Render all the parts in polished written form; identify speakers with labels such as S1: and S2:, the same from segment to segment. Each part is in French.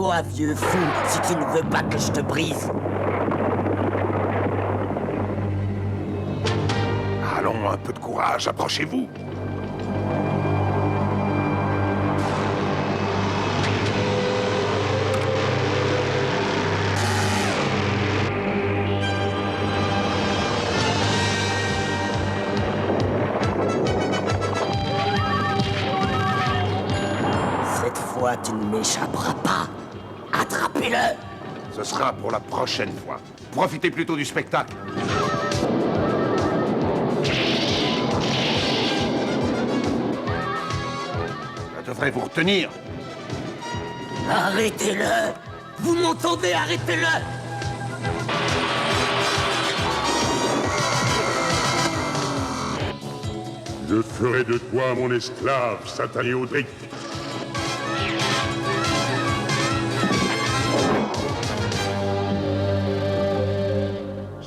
S1: Tais-toi, vieux fou, si tu ne veux pas que je te brise.
S2: Allons, un peu de courage, approchez-vous.
S1: Cette fois, tu ne m'échapperas pas. Attrapez-le!
S2: Ce sera pour la prochaine fois. Profitez plutôt du spectacle. Ça devrait vous retenir.
S1: Arrêtez-le! Vous m'entendez? Arrêtez-le!
S3: Je ferai de toi mon esclave, satané Audric.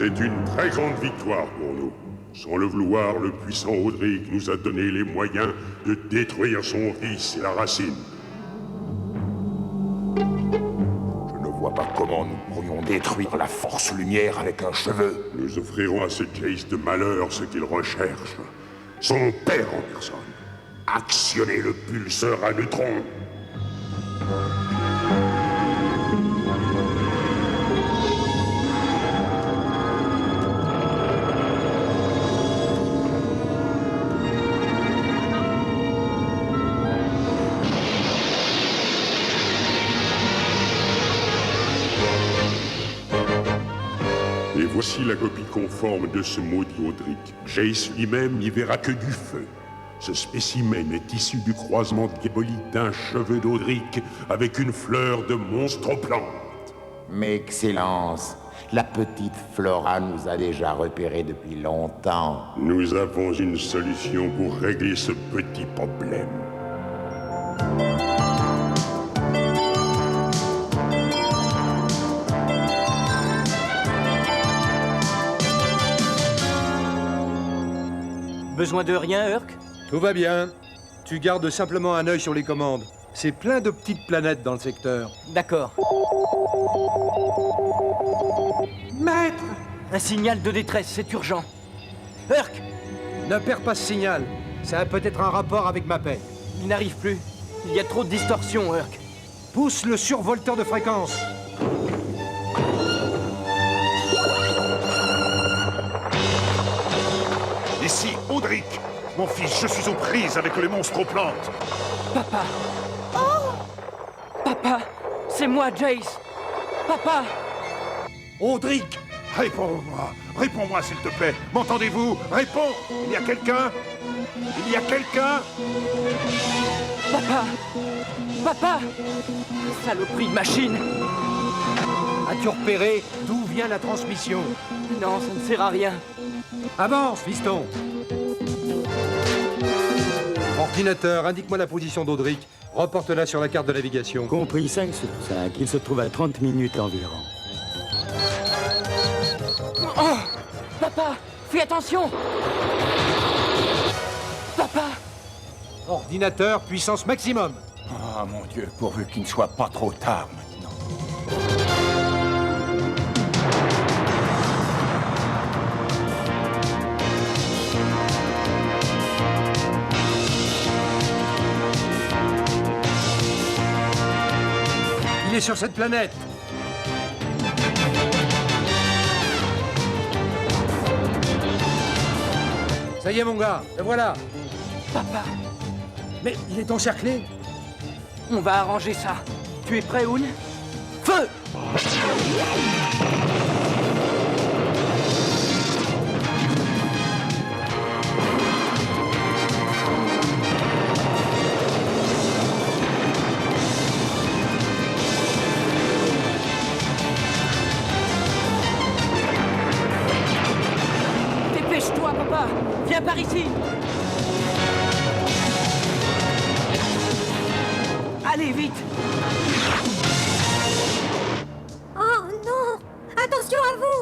S3: C'est une très grande victoire pour nous. Sans le vouloir, le puissant Audric nous a donné les moyens de détruire son vice et la racine.
S2: Je ne vois pas comment nous pourrions détruire la force lumière avec un cheveu.
S3: Nous offrirons à ce Jace de malheur ce qu'il recherche. Son père en personne. Actionnez le pulseur à neutrons. Et voici la copie conforme de ce maudit Audric. Jace lui-même n'y verra que du feu. Ce spécimen est issu du croisement diabolique d'un cheveu d'Audric avec une fleur de monstre plante.
S4: Mais Excellence, la petite Flora nous a déjà repérés depuis longtemps.
S3: Nous avons une solution pour régler ce petit problème.
S5: Besoin de rien, Urk?
S6: Tout va bien. Tu gardes simplement un œil sur les commandes. C'est plein de petites planètes dans le secteur.
S5: D'accord.
S6: Maître!
S5: Un signal de détresse, c'est urgent. Urk!
S6: Ne perds pas ce signal. Ça a peut-être un rapport avec ma paix.
S5: Il n'arrive plus. Il y a trop de distorsion, Urk.
S6: Pousse le survolteur de fréquence.
S2: Ici, Audric. Mon fils, je suis aux prises avec les monstres aux plantes.
S5: Papa! Oh! Papa! C'est moi, Jace! Papa!
S2: Audric! Réponds-moi. Réponds-moi, s'il te plaît. M'entendez-vous? Réponds! Il y a quelqu'un? Il y a quelqu'un?
S5: Papa! Papa! Saloperie de machine!
S6: As-tu repéré d'où vient la transmission?
S5: Non, ça ne sert à rien.
S6: Avance, fiston! Ordinateur, indique-moi la position d'Audric. Reporte-la sur la carte de navigation.
S7: Compris 5 sur 5. Il se trouve à 30 minutes environ.
S5: Oh! Papa! Fais attention! Papa!
S6: Ordinateur, puissance maximum.
S2: Ah, mon Dieu, pourvu qu'il ne soit pas trop tard maintenant.
S6: Il est sur cette planète. Ça y est, mon gars, le voilà.
S5: Papa!
S6: Mais il est encerclé.
S5: On va arranger ça. Tu es prêt, Oun? Feu! Dépêche-toi, papa! Viens par ici! Allez, vite!
S8: Oh non! Attention à vous!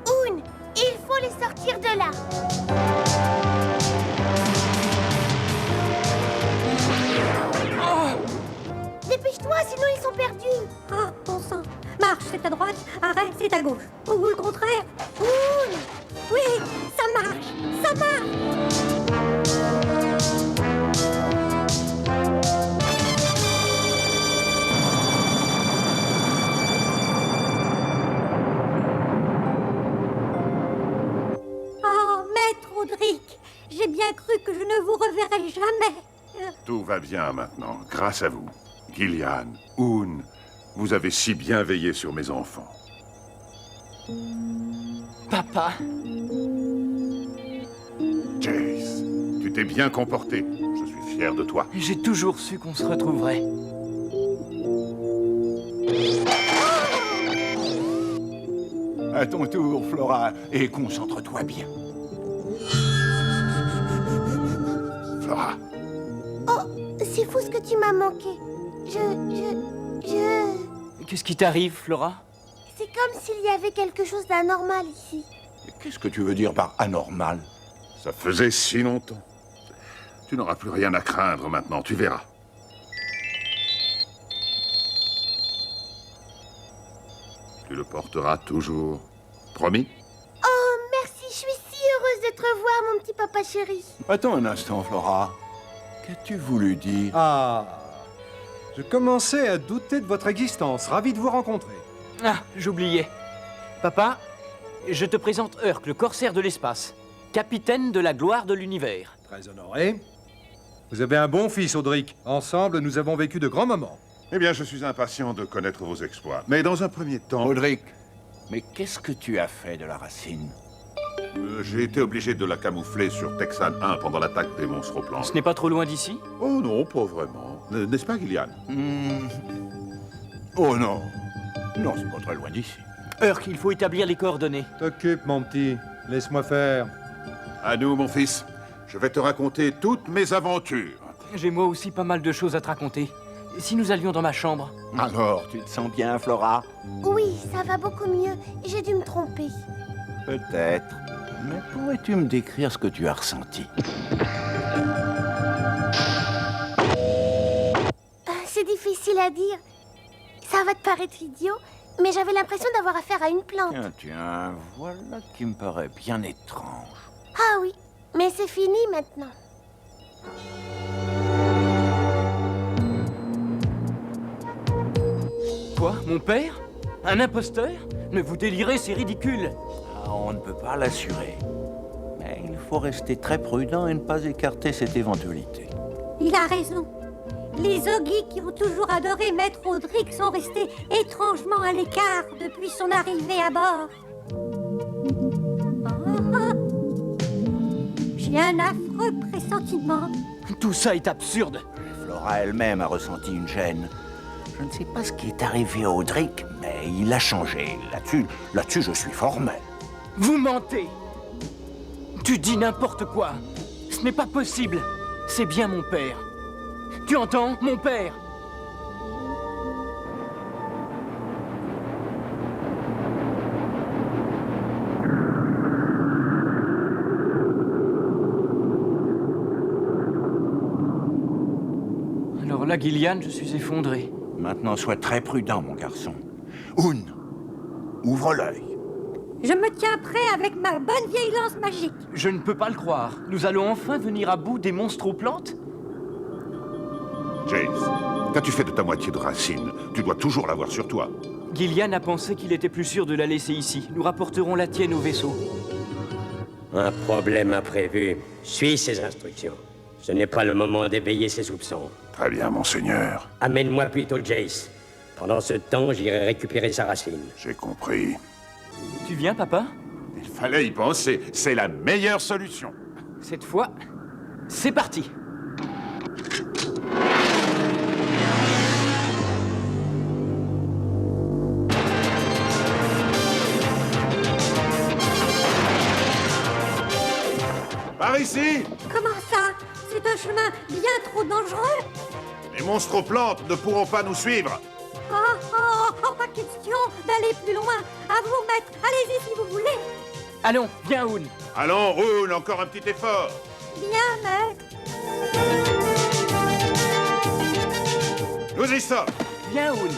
S8: Oun, il faut les sortir de là! Dépêche-toi, sinon ils sont perdus! Oh c'est à gauche. Ou le contraire. Ouh. Oui, ça marche. Ça marche. Oh, Maître Audric, j'ai bien cru que je ne vous reverrai jamais.
S2: Tout va bien maintenant, grâce à vous. Gillian, Oon, vous avez si bien veillé sur mes enfants.
S5: Papa,
S2: Jace, tu t'es bien comporté. Je suis fier de toi.
S5: j'ai toujours su qu'on se retrouverait.
S9: À ton tour, Flora, et concentre-toi bien.
S2: Flora,
S8: Oh, c'est fou ce que tu m'as manqué.
S5: Qu'est-ce qui t'arrive, Flora?
S8: C'est comme s'il y avait quelque chose d'anormal ici.
S9: Qu'est-ce que tu veux dire par anormal?
S2: ça faisait si longtemps. Tu n'auras plus rien à craindre maintenant, tu verras. Tu le porteras toujours. Promis?
S8: Oh, merci, je suis si heureuse de te revoir, mon petit papa chéri.
S9: Attends un instant, Flora. Qu'as-tu voulu dire?
S6: Ah, je commençais à douter de votre existence. Ravi de vous rencontrer.
S5: Ah, j'oubliais. Papa, je te présente Urk, le corsaire de l'espace. Capitaine de la gloire de l'univers.
S6: Très honoré. Vous avez un bon fils, Audric. Ensemble, nous avons vécu de grands moments.
S2: Eh bien, je suis impatient de connaître vos exploits. Mais dans un premier temps,
S9: Audric, mais qu'est-ce que tu as fait de la racine?
S2: j'ai été obligé de la camoufler sur Texan 1 pendant l'attaque des monstres au plan.
S5: Ce n'est pas trop loin d'ici?
S2: Oh non, pas vraiment. N'est-ce pas, Gillian?
S9: Oh non. Non, c'est pas très loin d'ici.
S5: Urk, il faut établir les coordonnées.
S6: T'occupe, mon petit. Laisse-moi faire.
S2: À nous, mon fils. Je vais te raconter toutes mes aventures.
S5: J'ai moi aussi pas mal de choses à te raconter. Si nous allions dans ma chambre?
S9: Alors, tu te sens bien, Flora?
S8: Oui, ça va beaucoup mieux. J'ai dû me tromper.
S9: Peut-être. Mais pourrais-tu me décrire ce que tu as ressenti?
S8: C'est difficile à dire. Ça va te paraître idiot, mais j'avais l'impression d'avoir affaire à une plante.
S9: Tiens, voilà qui me paraît bien étrange.
S8: Ah oui, mais c'est fini maintenant.
S5: Quoi? Mon père? Un imposteur? Mais vous délirez, c'est ridicule.
S9: Ah, on ne peut pas l'assurer. Mais il faut rester très prudent et ne pas écarter cette éventualité.
S8: Il a raison. Les Ogi qui ont toujours adoré Maître Audric sont restés étrangement à l'écart depuis son arrivée à bord. Ah. J'ai un affreux pressentiment.
S5: Tout ça est absurde.
S9: Flora elle-même a ressenti une gêne. Je ne sais pas ce qui est arrivé à Audric, mais il a changé. Là-dessus, je suis formel.
S5: Vous mentez. Tu dis n'importe quoi. Ce n'est pas possible. C'est bien mon père. Tu entends, mon père? Alors là, Gillian, je suis effondré.
S9: Maintenant, sois très prudent, mon garçon. Oon, ouvre l'œil.
S8: Je me tiens prêt avec ma bonne vieille lance magique.
S5: Je ne peux pas le croire. Nous allons enfin venir à bout des monstres aux plantes?
S2: Jace, qu'as-tu fait de ta moitié de racine? Tu dois toujours l'avoir sur toi.
S5: Gillian a pensé qu'il était plus sûr de la laisser ici. Nous rapporterons la tienne au vaisseau.
S10: Un problème imprévu. Suis ses instructions. Ce n'est pas le moment d'éveiller ses soupçons.
S2: Très bien, monseigneur.
S10: Amène-moi plutôt Jace. Pendant ce temps, j'irai récupérer sa racine.
S2: J'ai compris.
S5: Tu viens, papa?
S2: Il fallait y penser. C'est la meilleure solution.
S5: Cette fois, c'est parti.
S2: Par ici!
S8: Comment ça? C'est un chemin bien trop dangereux.
S2: Les monstres aux plantes ne pourront pas nous suivre.
S8: Pas question d'aller plus loin. À vous, maître. Allez-y si vous voulez.
S5: Allons, viens, Oon.
S2: Allons, Oon, encore un petit effort.
S8: Bien, maître.
S2: Nous y sommes.
S5: Viens, Oon.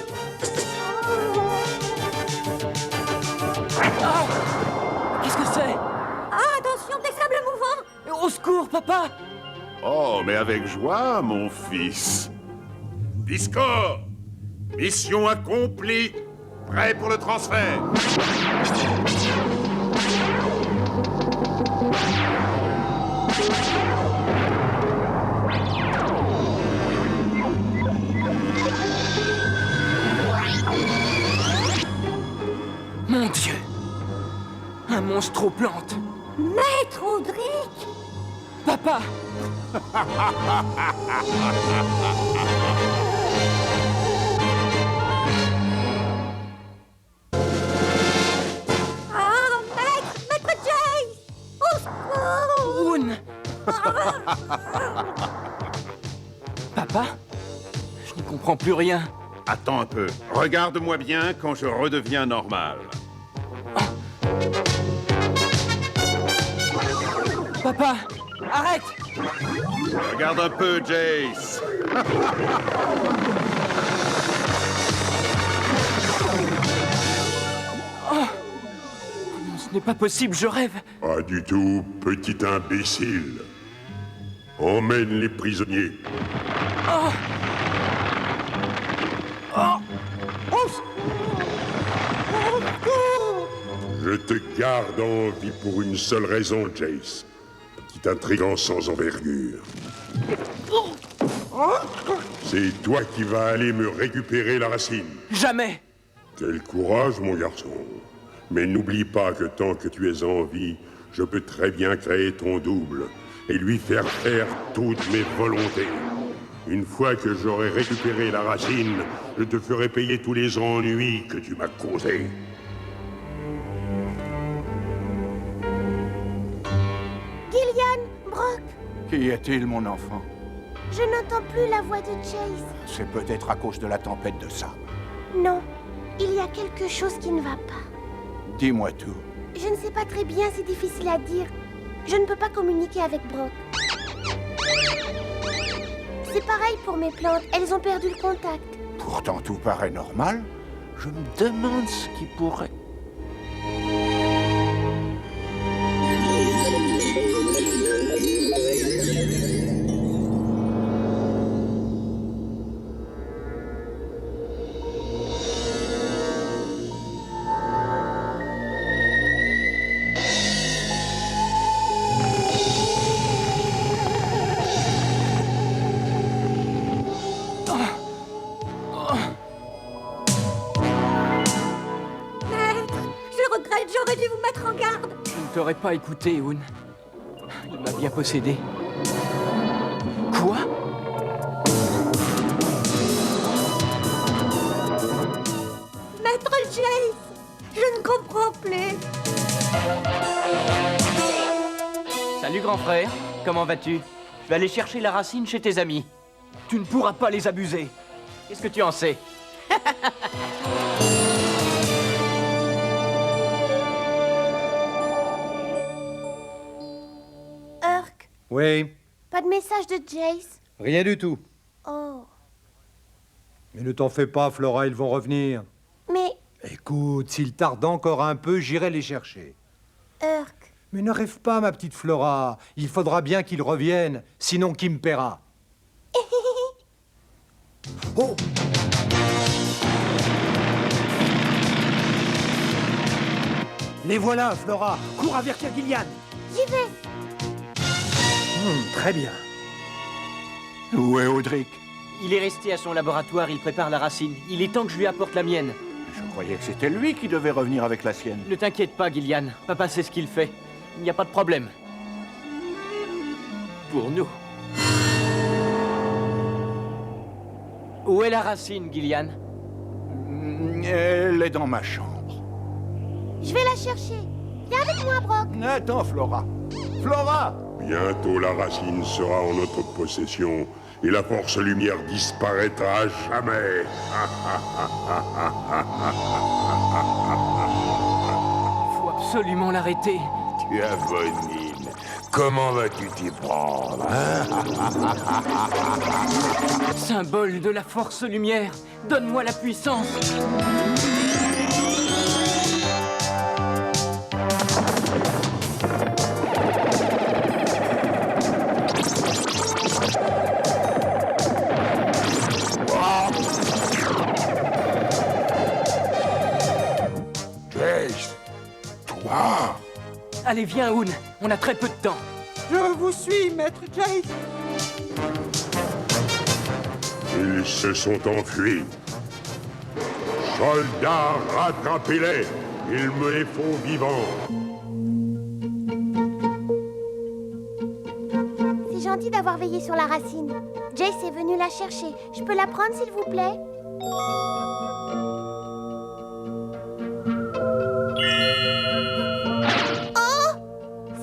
S5: Ah! Qu'est-ce que c'est?
S8: Ah, attention, des sables mouvants!
S5: Au secours, papa!
S2: Oh, mais avec joie, mon fils. Disco! Mission accomplie! Prêt pour le transfert!
S5: Mon Dieu! Un monstre aux plantes!
S8: Maître Audric!
S5: Papa!
S8: Ah, Maître Jace! Au secours!
S5: Oun! Papa? Je ne comprends plus rien.
S2: Attends un peu. Regarde-moi bien quand je redeviens normal.
S5: Papa! Arrête!
S2: Regarde un peu, Jace.
S5: Non, ce n'est pas possible, je rêve.
S3: Pas du tout, petit imbécile. Emmène les prisonniers. Je te garde en vie pour une seule raison, Jace. Petit intrigant sans envergure. C'est toi qui vas aller me récupérer la racine.
S5: Jamais!
S3: Quel courage, mon garçon. Mais n'oublie pas que tant que tu es en vie, je peux très bien créer ton double et lui faire faire toutes mes volontés. Une fois que j'aurai récupéré la racine, je te ferai payer tous les ennuis que tu m'as causés.
S11: Gillian, Brock,
S9: Qu'y a-t-il, mon enfant?
S11: je n'entends plus la voix de Chase.
S9: C'est peut-être à cause de la tempête de sable.
S11: Non, il y a quelque chose qui ne va pas.
S9: Dis-moi tout.
S11: Je ne sais pas très bien, c'est difficile à dire. Je ne peux pas communiquer avec Brock. C'est pareil pour mes plantes, elles ont perdu le contact.
S9: Pourtant, tout paraît normal. Je me demande ce qui pourrait...
S8: Maître, je regrette, j'aurais dû vous mettre en garde.
S5: Je ne t'aurais pas écouté, Oun. Il m'a bien possédé. Quoi?
S8: Maître Jace, je ne comprends plus.
S5: Salut, grand frère. Comment vas-tu? Je vais aller chercher la racine chez tes amis. Tu ne pourras pas les abuser. Qu'est-ce que tu en sais?
S11: Urk,
S6: Oui,
S11: pas de message de Jace.
S6: rien du tout.
S11: Oh,
S6: Mais ne t'en fais pas, Flora, ils vont revenir.
S11: mais
S6: Écoute, s'ils tardent encore un peu, j'irai les chercher.
S11: Urk,
S6: Mais ne rêve pas, ma petite Flora. Il faudra bien qu'ils reviennent, sinon qui me paiera? Oh! Les voilà, Flora. Cours avertir Gillian.
S11: j'y vais.
S6: Très bien.
S9: Où est Audric?
S5: Il est resté à son laboratoire, il prépare la racine. Il est temps que je lui apporte la mienne.
S9: Je croyais que c'était lui qui devait revenir avec la sienne.
S5: Ne t'inquiète pas, Gillian. Papa sait ce qu'il fait. Il n'y a pas de problème. Pour nous. Où est la racine, Gillian?
S9: Elle est dans ma chambre.
S11: Je vais la chercher. Viens avec moi, Brock.
S9: Attends, Flora. Flora!
S3: Bientôt la racine sera en notre possession et la force lumière disparaîtra à jamais.
S5: Faut absolument l'arrêter.
S4: Tu agonines. Comment vas-tu t'y prendre, hein?
S5: Symbole de la force lumière, donne-moi la puissance. Allez, viens, Hoon. On a très peu de temps.
S12: Je vous suis, maître Jace.
S3: Ils se sont enfuis. Soldats, rattrapez-les. Ils me les font vivants.
S11: C'est gentil d'avoir veillé sur la racine. Jace est venu la chercher. Je peux la prendre, s'il vous plaît? Oh!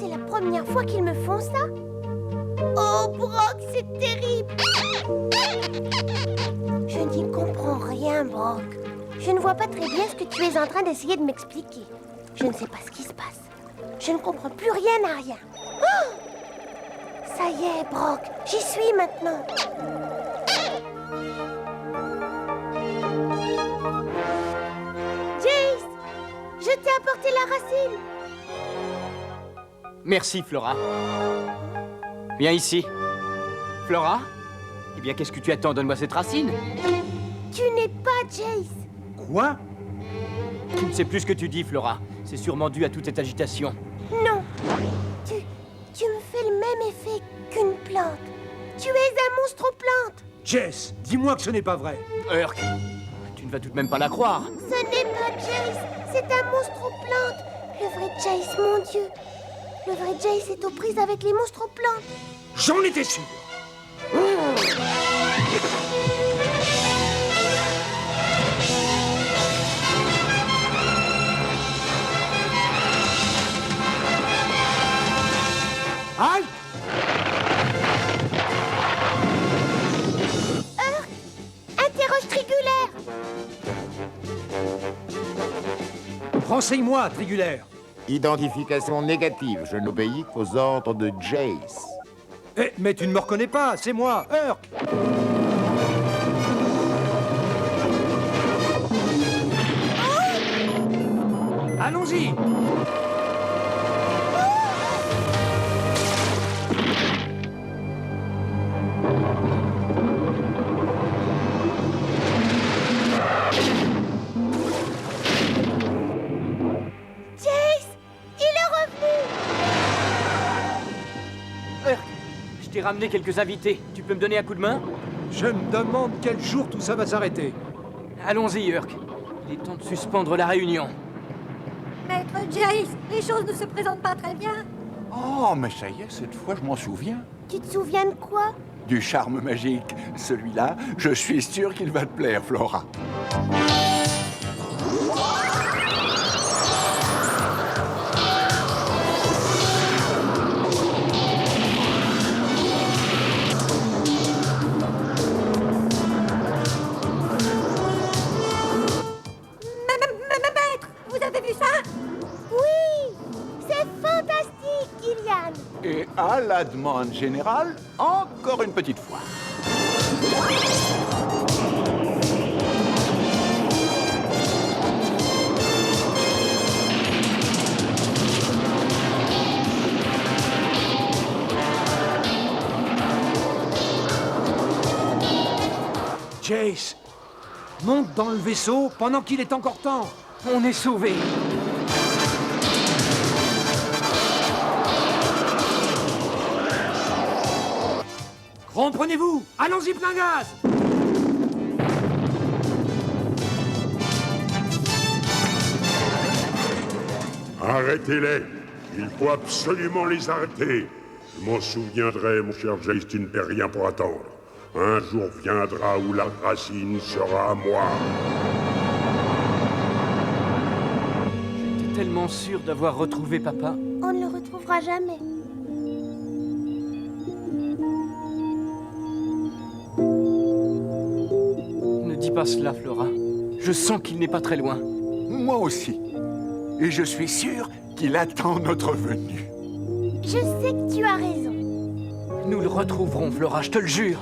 S11: C'est la première fois qu'ils me font ça? Oh, Brock, c'est terrible! Je n'y comprends rien, Brock. Je ne vois pas très bien ce que tu es en train d'essayer de m'expliquer. Je ne sais pas ce qui se passe. Je ne comprends plus rien à rien. Oh! Ça y est, Brock, j'y suis maintenant. Jace, je t'ai apporté la racine.
S5: Merci, Flora. Viens ici. Flora? Eh bien, qu'est-ce que tu attends? Donne-moi cette racine.
S11: Tu n'es pas Jace.
S6: Quoi?
S5: Tu ne sais plus ce que tu dis, Flora. C'est sûrement dû à toute cette agitation.
S11: Non. Tu me fais le même effet qu'une plante. Tu es un monstre-plante.
S6: Jess, dis-moi que ce n'est pas vrai.
S5: Urk, tu ne vas tout de même pas la croire.
S11: Ce n'est pas Jace, c'est un monstre-plante. Le vrai Jace, mon Dieu. Le vrai Jace est aux prises avec les monstres-plantes.
S6: J'en étais sûr. Aïe!
S11: Interroge Trigulaire.
S6: Renseigne-moi, Trigulaire.
S4: Identification négative, je n'obéis qu'aux ordres de Jace.
S6: Eh, mais tu ne me reconnais pas, c'est moi, Urk. Allons-y.
S5: Je t'ai ramené quelques invités. Tu peux me donner un coup de main?
S6: Je me demande quel jour tout ça va s'arrêter.
S5: Allons-y, Urk. Il est temps de suspendre la réunion.
S8: Maître Jace, les choses ne se présentent pas très bien.
S9: Oh, mais ça y est, cette fois, je m'en souviens.
S11: Tu te souviens de quoi?
S9: Du charme magique. Celui-là, je suis sûr qu'il va te plaire, Flora.
S8: Maître, vous avez vu ça?
S11: Oui! C'est fantastique, Gillian!
S9: Et à la demande générale, encore une petite fois.
S6: Jace, monte dans le vaisseau pendant qu'il est encore temps.
S5: On est sauvés.
S6: Comprenez-vous? Allons-y plein gaz!
S3: Arrêtez-les. Il faut absolument les arrêter. Je m'en souviendrai, mon cher Jace, tu ne perds rien pour attendre. Un jour viendra où la racine sera à moi.
S5: J'étais tellement sûr d'avoir retrouvé papa.
S11: On ne le retrouvera jamais.
S5: Ne dis pas cela, Flora. Je sens qu'il n'est pas très loin.
S9: Moi aussi. Et je suis sûr qu'il attend notre venue.
S11: Je sais que tu as raison.
S5: Nous le retrouverons, Flora, je te le jure.